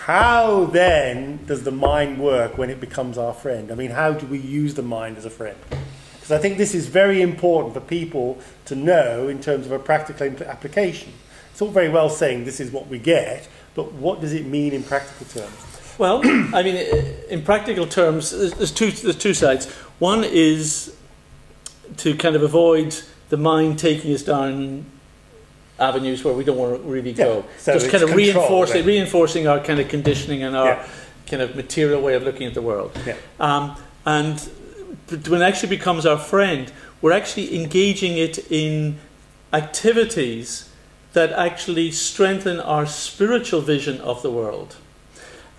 how then does the mind work when it becomes our friend? I mean, how do we use the mind as a friend? Because I think this is very important for people to know in terms of a practical application. It's all very well saying this is what we get, but what does it mean in practical terms? Well, I mean, in practical terms, there's two sides. One is to kind of avoid the mind taking us down avenues where we don't want to really go. So just kind of control, reinforcing our kind of conditioning and our kind of material way of looking at the world. And when it actually becomes our friend, we're actually engaging it in activities that actually strengthen our spiritual vision of the world.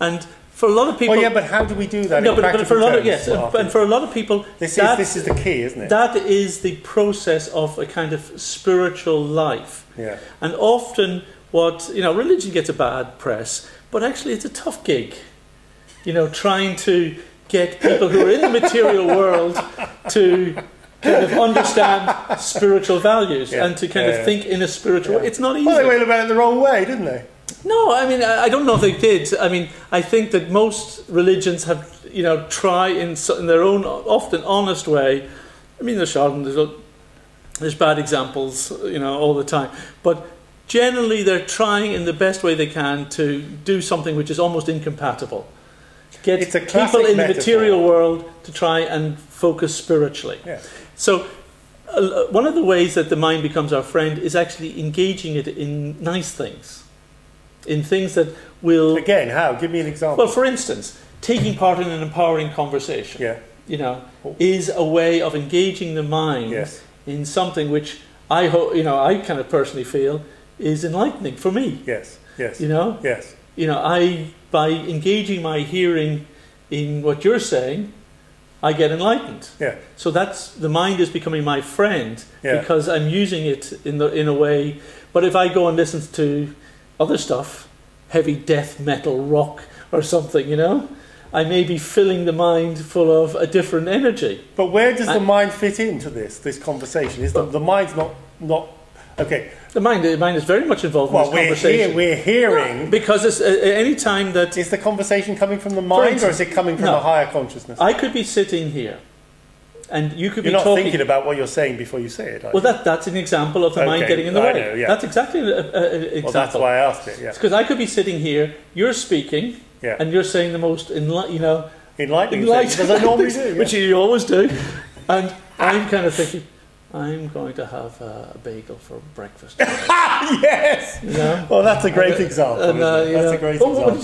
And for a lot of people... Well, yeah, but how do we do that? No, but for a lot of... Yes, and for a lot of people... This is the key, isn't it? That is the process of a kind of spiritual life. Yeah. And often what... You know, religion gets a bad press, but actually it's a tough gig. You know, trying to get people who are in the material world to kind of understand spiritual values and to kind of think in a spiritual way. It's not easy. Well, they went about it the wrong way, didn't they? No, I mean, I don't know if they did. I mean, I think that most religions have, you know, try in their own often honest way. I mean, there's bad examples, you know, all the time. But generally, they're trying in the best way they can to do something which is almost incompatible. Get people in the material world to try and focus spiritually. Yeah. So one of the ways that the mind becomes our friend is actually engaging it in nice things. In things that will... Again, how? Give me an example. Well, for instance, taking part in an empowering conversation, you know, is a way of engaging the mind in something which I kind of personally feel is enlightening for me. Yes, yes. You know? Yes. You know, by engaging my hearing in what you're saying, I get enlightened. Yeah. So the mind is becoming my friend because I'm using it in a way. But if I go and listen to other stuff, heavy death metal rock or something, you know, I may be filling the mind full of a different energy. But where does the mind fit into this conversation? Is the mind's not okay? The mind is very much involved in this conversation. We're hearing... No, because it's any time that... Is the conversation coming from the mind or is it coming from the higher consciousness? I could be sitting here and you could be talking... You're not thinking about what you're saying before you say it, are Well, that's an example of the mind getting in the way. Know, That's exactly an example. Well, that's why I asked it, It's because I could be sitting here, you're speaking, and you're saying the most, enlightening things, as I normally do. Which you always do. And I'm kind of thinking... I'm going to have a bagel for breakfast. Yes! You know? Well, that's a great example. That's a great example. What did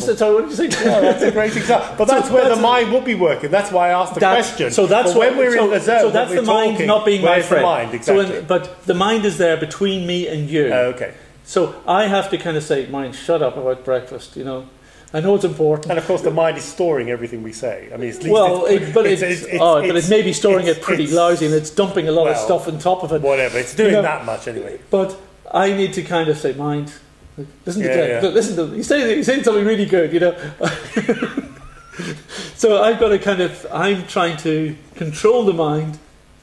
you say? No, that's a great example. But that's where the mind would be working. That's why I asked the question. So that's when we're in the zone, so that's the mind not being my friend. The mind, exactly. But the mind is there between me and you. Okay. So I have to kind of say, mind, shut up about breakfast, you know. I know it's important. And of course, the mind is storing everything we say. I mean, it may be storing it pretty lousy, and it's dumping a lot of stuff on top of it. Whatever, it's doing that much anyway. But I need to kind of say, mind, listen to listen to. He's saying something really good, you know. So I've got to I'm trying to control the mind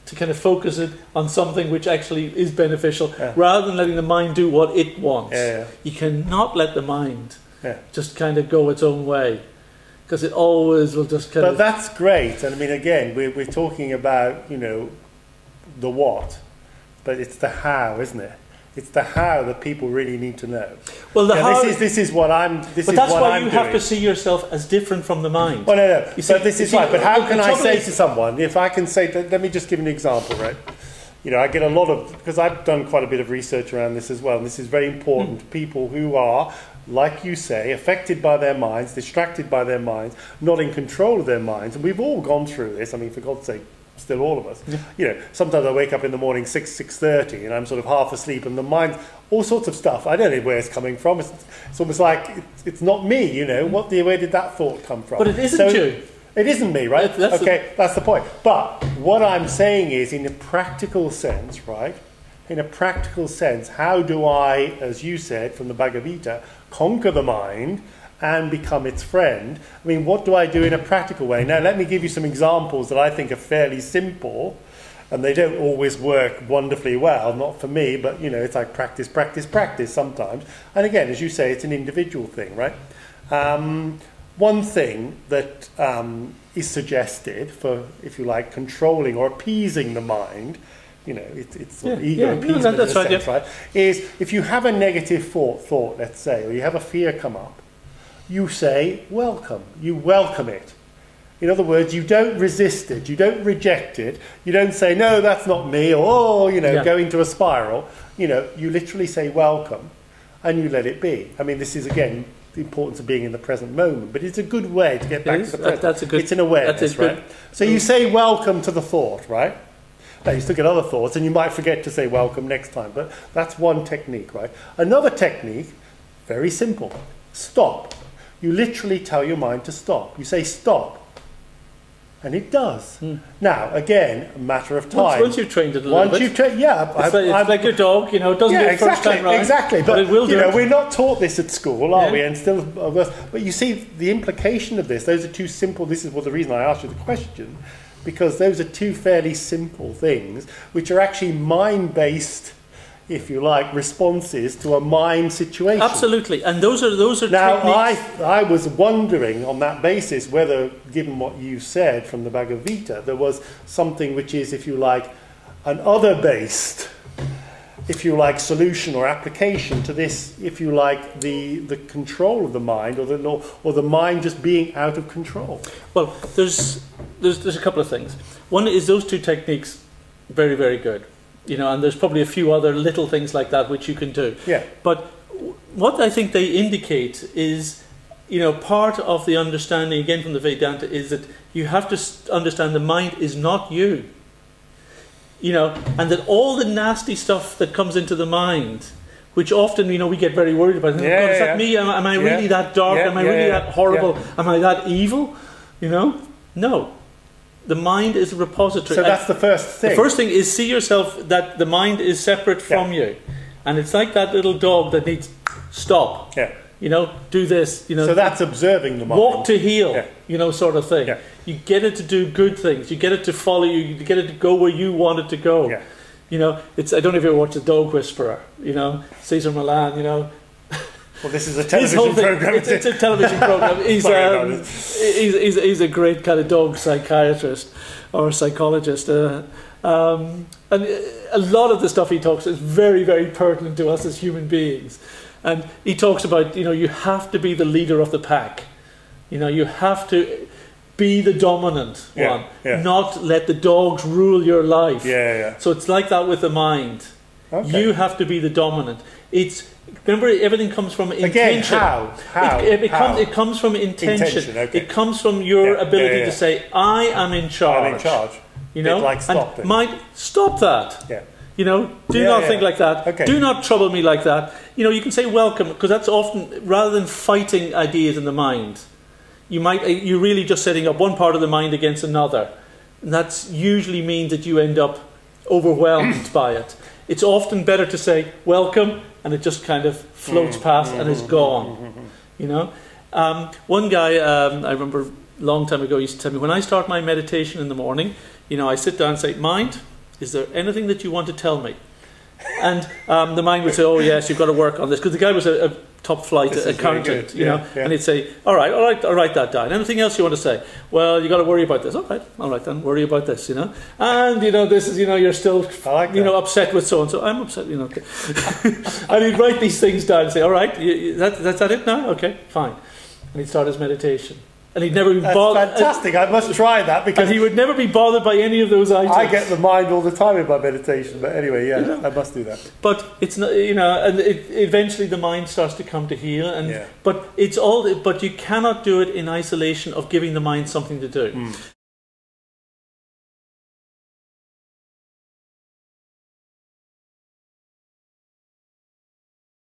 to kind of focus it on something which actually is beneficial, rather than letting the mind do what it wants. You cannot let the mind. Just kind of go its own way, because it always will just kind of... But that's great. And I mean, again, we're talking about, you know, the what, but it's the how, isn't it? It's the how that people really need to know. Well, this is what I'm doing. But that's why you have to see yourself as different from the mind. Well, no. But this is right. But how can I say to someone, if I can say, let me just give an example, right? You know, I get a lot of, because I've done quite a bit of research around this as well, and this is very important to people who are, like you say, affected by their minds, distracted by their minds, not in control of their minds. And we've all gone through this. I mean, for God's sake, still all of us. You know, sometimes I wake up in the morning 6:30 and I'm sort of half asleep and the mind, all sorts of stuff. I don't know where it's coming from. It's almost like it's not me, you know. Where did that thought come from? But it isn't you. It isn't me, right? That's the point. But what I'm saying is, in a practical sense, right? In a practical sense, how do I, as you said, from the Bhagavad Gita, conquer the mind and become its friend? I mean, what do I do in a practical way? Now, let me give you some examples that I think are fairly simple, and they don't always work wonderfully well, not for me, but, you know, it's like practice, practice, practice sometimes. And again, as you say, it's an individual thing, right? One thing that is suggested for, if you like, controlling or appeasing the mind, you know, it's sort of ego appeasement in a sense, right? Is if you have a negative thought, let's say, or you have a fear come up, you say welcome. You welcome it. In other words, you don't resist it, you don't reject it, you don't say, no, that's not me, or, oh, you know, go into a spiral. You know, you literally say welcome, and you let it be. I mean, this is, again, the importance of being in the present moment, but it's a good way to get back to the present. It's an awareness, right? So you say welcome to the thought, right? Now, you still get other thoughts, and you might forget to say welcome next time, but that's one technique, right? Another technique, very simple, stop. You literally tell your mind to stop. You say stop. And it does. Now, again, a matter of time. Once you've trained it a little bit. Once you've trained, it's like your dog, you know, it doesn't do it first time right. Exactly, but it will do it. We're not taught this at school, are we? And still, but you see, the implication of this, those are two simple, this is the reason I asked you the question, because those are two fairly simple things, which are actually mind-based, if you like, responses to a mind situation. Absolutely, and those are now, techniques. I was wondering on that basis whether, given what you said from the Bhagavad Gita, there was something which is, if you like, an other-based, if you like, solution or application to this, if you like, the control of the mind, or the mind just being out of control. Well, there's a couple of things. One is those two techniques, very, very good. You know, and there's probably a few other little things like that which you can do. Yeah. But what I think they indicate is, you know, part of the understanding, again from the Vedanta, is that you have to understand the mind is not you. You know, and that all the nasty stuff that comes into the mind, which often, you know, we get very worried about. Is that me? Am I really that dark? Am I really that horrible? Am I that evil? You know? No. The mind is a repository. So that's the first thing. The first thing is see yourself that the mind is separate from you. And it's like that little dog that needs stop. Yeah. You know, do this. You know. So that's observing the mind. Walk to heal. You know, sort of thing. Yeah. You get it to do good things. You get it to follow you. You get it to go where you want it to go. Yeah. You know, I don't know if you ever watched The Dog Whisperer. You know, Cesar Millan. You know. Well, this is a television program. It's a television program. He's a great kind of dog psychiatrist or psychologist. And a lot of the stuff he talks is very, very pertinent to us as human beings. And he talks about, you know, you have to be the leader of the pack. You know, you have to be the dominant one, not let the dogs rule your life. So it's like that with the mind. You have to be the dominant. Remember, everything comes from intention. Again, how? It comes from intention. It comes from your ability to say, I am in charge. I'm in charge. You know, like stop it. Mind, stop that. You know, do not think like that. Do not trouble me like that. You know, you can say welcome, because that's often, rather than fighting ideas in the mind, you're really just setting up one part of the mind against another. And that usually means that you end up overwhelmed by it. It's often better to say welcome, and it just kind of floats past and is gone. You know, one guy I remember a long time ago used to tell me, when I start my meditation in the morning, you know, I sit down and say, mind, is there anything that you want to tell me? And the mind would say, oh yes, you've got to work on this, because the guy was a top flight accountant, you know, and he'd say, all right, I'll write that down. Anything else you want to say? Well, you got to worry about this. All right then, worry about this, you know. And you know, this is, you know, you're still, you know, upset with so and so. I'm upset, you know. And he'd write these things down and say, all right, that's it now. Okay, fine. And he'd start his meditation. And he'd never be bothered. Fantastic! I must try that, because he would never be bothered by any of those items. I get the mind all the time in my meditation, but anyway, you know? I must do that. But it's not, you know, and eventually the mind starts to come to heel, and but it's all. But you cannot do it in isolation of giving the mind something to do.